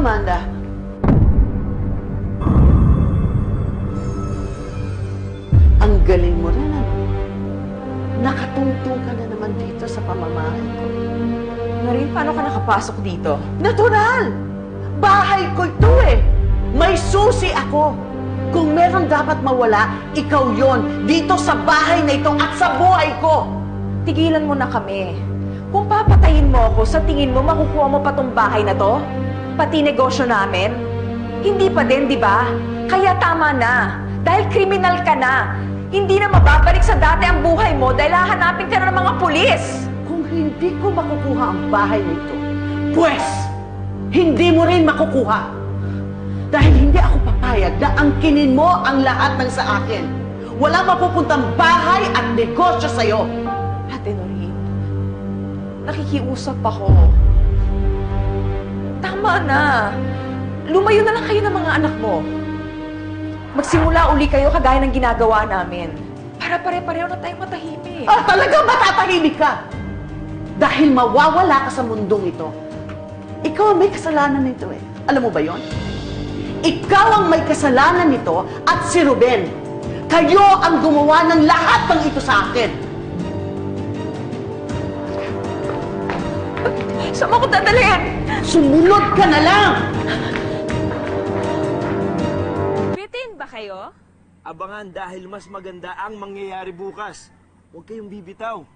Amanda. Ang galing mo rin, ano? Nakatungtong ka na naman dito sa pamamahay ko. Noreen, paano ka nakapasok dito? Natural! Bahay ko ito eh! May susi ako! Kung meron dapat mawala, ikaw yon dito sa bahay na ito at sa buhay ko! Tigilan mo na kami. Kung papatayin mo ako, sa tingin mo makukuha mo pa tong bahay na to? Pati negosyo namin? Hindi pa din, di ba? Kaya tama na. Dahil kriminal ka na. Hindi na mababalik sa dati ang buhay mo dahil hahanapin ka na ng mga pulis. Kung hindi ko makukuha ang bahay nito, pues, hindi mo rin makukuha. Dahil hindi ako papayag na angkinin mo ang lahat ng sa akin. Walang mapupuntang bahay at negosyo sa'yo. Ate Noreen, nakikiusap ako. Tama na. Lumayo na lang kayo ng mga anak mo. Magsimula uli kayo kagaya ng ginagawa namin. Para pare-pareho na tayong matahimik. Ah, talaga matatahimik ka! Dahil mawawala ka sa mundong ito. Ikaw ang may kasalanan nito eh. Alam mo ba yon? Ikaw ang may kasalanan nito at si Ruben. Kayo ang gumawa ng lahat ng ito sa akin. Saan mo ko dadalhin? Sumunod ka na lang! Bitin ba kayo? Abangan dahil mas maganda ang mangyayari bukas. Huwag kayong bibitaw.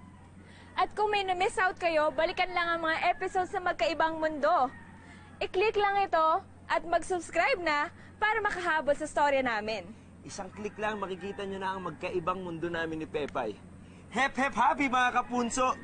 At kung may na-miss out kayo, balikan lang ang mga episodes sa Magkaibang Mundo. I-click lang ito at mag-subscribe na para makahabol sa storya namin. Isang click lang makikita nyo na ang magkaibang mundo namin ni Pepay. Hep hep happy mga kapunso!